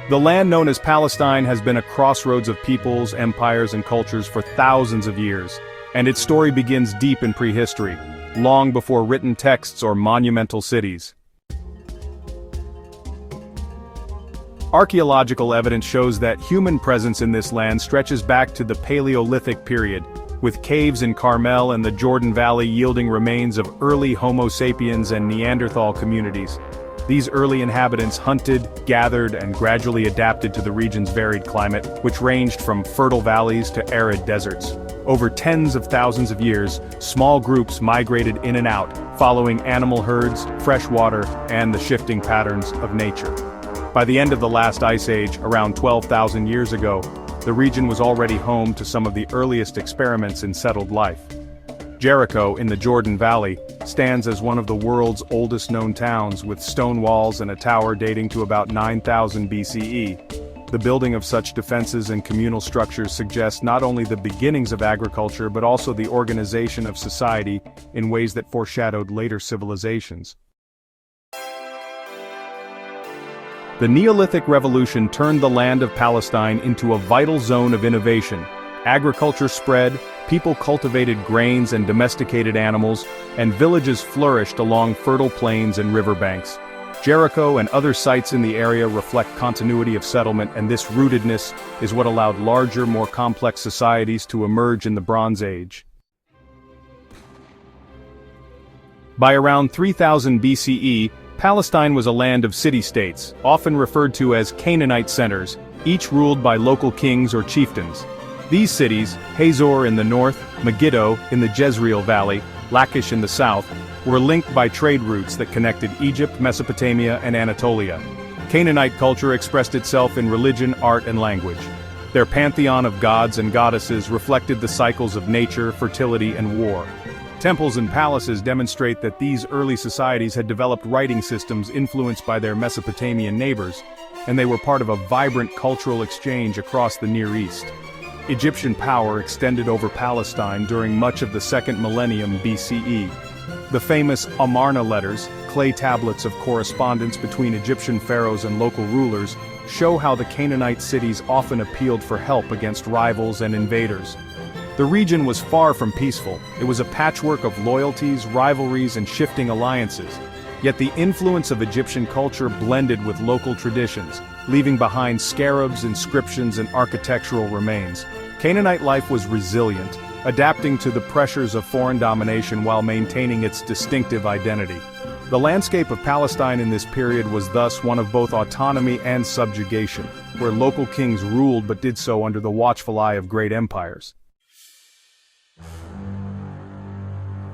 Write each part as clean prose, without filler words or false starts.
The land known as Palestine has been a crossroads of peoples, empires, and cultures for thousands of years, and its story begins deep in prehistory, long before written texts or monumental cities. Archaeological evidence shows that human presence in this land stretches back to the Paleolithic period, with caves in Carmel and the Jordan Valley yielding remains of early Homo sapiens and Neanderthal communities. These early inhabitants hunted, gathered, and gradually adapted to the region's varied climate, which ranged from fertile valleys to arid deserts. Over tens of thousands of years, small groups migrated in and out, following animal herds, fresh water, and the shifting patterns of nature. By the end of the last ice age, around 12,000 years ago, the region was already home to some of the earliest experiments in settled life. Jericho, in the Jordan Valley, stands as one of the world's oldest known towns, with stone walls and a tower dating to about 9000 BCE. The building of such defenses and communal structures suggests not only the beginnings of agriculture but also the organization of society in ways that foreshadowed later civilizations. The Neolithic Revolution turned the land of Palestine into a vital zone of innovation. Agriculture spread, people cultivated grains and domesticated animals, and villages flourished along fertile plains and riverbanks. Jericho and other sites in the area reflect continuity of settlement, and this rootedness is what allowed larger, more complex societies to emerge in the Bronze Age. By around 3000 BCE, Palestine was a land of city-states, often referred to as Canaanite centers, each ruled by local kings or chieftains. These cities, Hazor in the north, Megiddo in the Jezreel Valley, Lachish in the south, were linked by trade routes that connected Egypt, Mesopotamia, and Anatolia. Canaanite culture expressed itself in religion, art, and language. Their pantheon of gods and goddesses reflected the cycles of nature, fertility, and war. Temples and palaces demonstrate that these early societies had developed writing systems influenced by their Mesopotamian neighbors, and they were part of a vibrant cultural exchange across the Near East. Egyptian power extended over Palestine during much of the second millennium BCE. The famous Amarna letters, clay tablets of correspondence between Egyptian pharaohs and local rulers, show how the Canaanite cities often appealed for help against rivals and invaders. The region was far from peaceful. It was a patchwork of loyalties, rivalries, and shifting alliances. Yet the influence of Egyptian culture blended with local traditions, leaving behind scarabs, inscriptions, and architectural remains. Canaanite life was resilient, adapting to the pressures of foreign domination while maintaining its distinctive identity. The landscape of Palestine in this period was thus one of both autonomy and subjugation, where local kings ruled but did so under the watchful eye of great empires.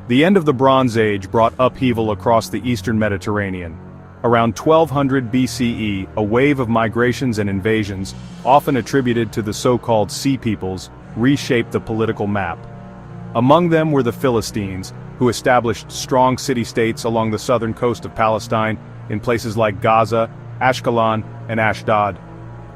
The end of the Bronze Age brought upheaval across the eastern Mediterranean. Around 1200 BCE, a wave of migrations and invasions, often attributed to the so-called Sea Peoples, reshaped the political map. Among them were the Philistines, who established strong city-states along the southern coast of Palestine, in places like Gaza, Ashkelon, and Ashdod.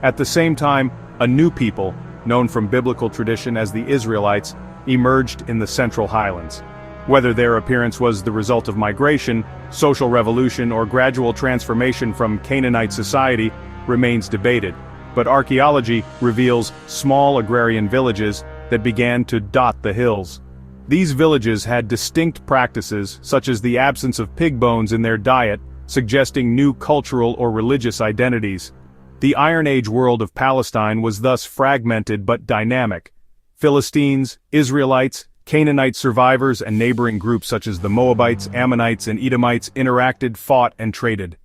At the same time, a new people, known from biblical tradition as the Israelites, emerged in the Central Highlands. Whether their appearance was the result of migration, social revolution, or gradual transformation from Canaanite society remains debated, but archaeology reveals small agrarian villages that began to dot the hills. These villages had distinct practices, such as the absence of pig bones in their diet, suggesting new cultural or religious identities. The Iron Age world of Palestine was thus fragmented but dynamic. Philistines, Israelites, Canaanite survivors, and neighboring groups such as the Moabites, Ammonites, and Edomites interacted, fought, and traded.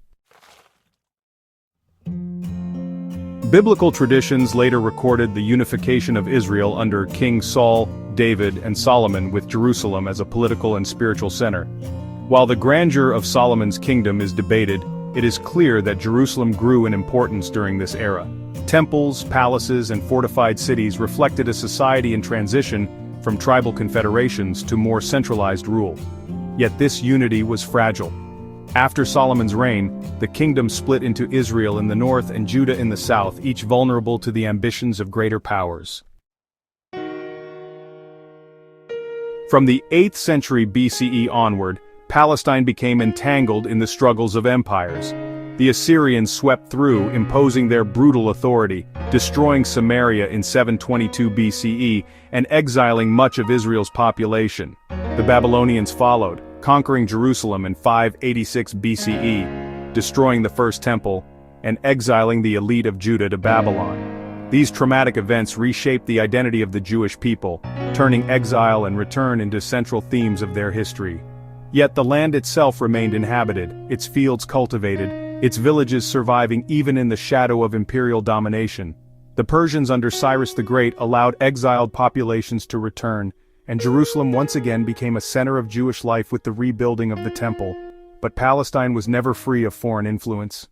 Biblical traditions later recorded the unification of Israel under King Saul, David, and Solomon, with Jerusalem as a political and spiritual center. While the grandeur of Solomon's kingdom is debated, it is clear that Jerusalem grew in importance during this era. Temples, palaces, and fortified cities reflected a society in transition from tribal confederations to more centralized rule. Yet this unity was fragile. After Solomon's reign, the kingdom split into Israel in the north and Judah in the south, each vulnerable to the ambitions of greater powers. From the 8th century BCE onward, Palestine became entangled in the struggles of empires. The Assyrians swept through, imposing their brutal authority, destroying Samaria in 722 BCE, and exiling much of Israel's population. The Babylonians followed, conquering Jerusalem in 586 BCE, destroying the first temple, and exiling the elite of Judah to Babylon. These traumatic events reshaped the identity of the Jewish people, turning exile and return into central themes of their history. Yet the land itself remained inhabited, its fields cultivated, its villages surviving even in the shadow of imperial domination. The Persians under Cyrus the Great allowed exiled populations to return, and Jerusalem once again became a center of Jewish life with the rebuilding of the temple. But Palestine was never free of foreign influence.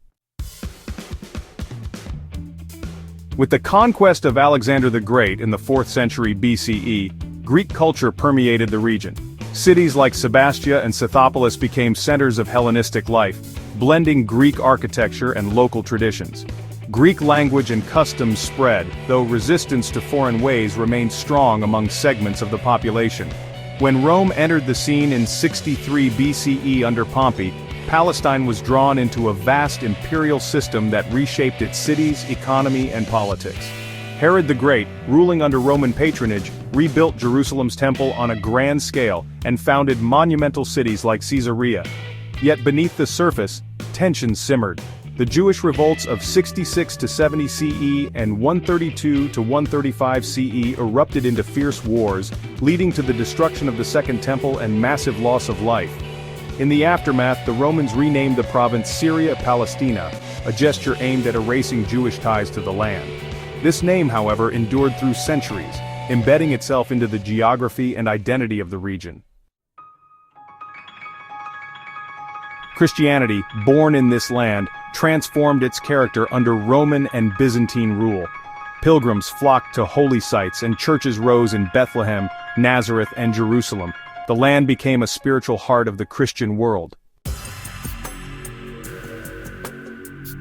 With the conquest of Alexander the Great in the 4th century BCE, Greek culture permeated the region. Cities like Sebastia and Scythopolis became centers of Hellenistic life, blending Greek architecture and local traditions. Greek language and customs spread, though resistance to foreign ways remained strong among segments of the population. When Rome entered the scene in 63 BCE under Pompey, Palestine was drawn into a vast imperial system that reshaped its cities, economy, and politics. Herod the Great, ruling under Roman patronage, rebuilt Jerusalem's temple on a grand scale and founded monumental cities like Caesarea. Yet beneath the surface, tensions simmered. The Jewish revolts of 66 to 70 CE and 132 to 135 CE erupted into fierce wars, leading to the destruction of the Second Temple and massive loss of life. In the aftermath, the Romans renamed the province Syria Palestina, a gesture aimed at erasing Jewish ties to the land. This name, however, endured through centuries, embedding itself into the geography and identity of the region. Christianity, born in this land, transformed its character under Roman and Byzantine rule. Pilgrims flocked to holy sites and churches rose in Bethlehem, Nazareth, and Jerusalem. The land became a spiritual heart of the Christian world.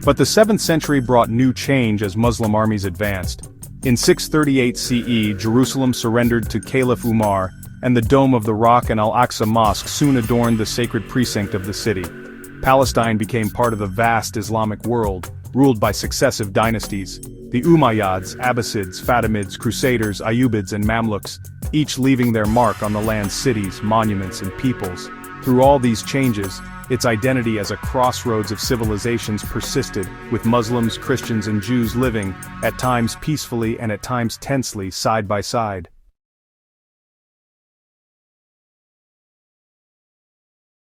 But the 7th century brought new change as Muslim armies advanced. In 638 CE, Jerusalem surrendered to Caliph Umar, and the Dome of the Rock and Al-Aqsa Mosque soon adorned the sacred precinct of the city. Palestine became part of the vast Islamic world, ruled by successive dynasties. The Umayyads, Abbasids, Fatimids, Crusaders, Ayyubids, and Mamluks, each leaving their mark on the land's cities, monuments, and peoples. Through all these changes, its identity as a crossroads of civilizations persisted, with Muslims, Christians, and Jews living, at times peacefully and at times tensely, side by side.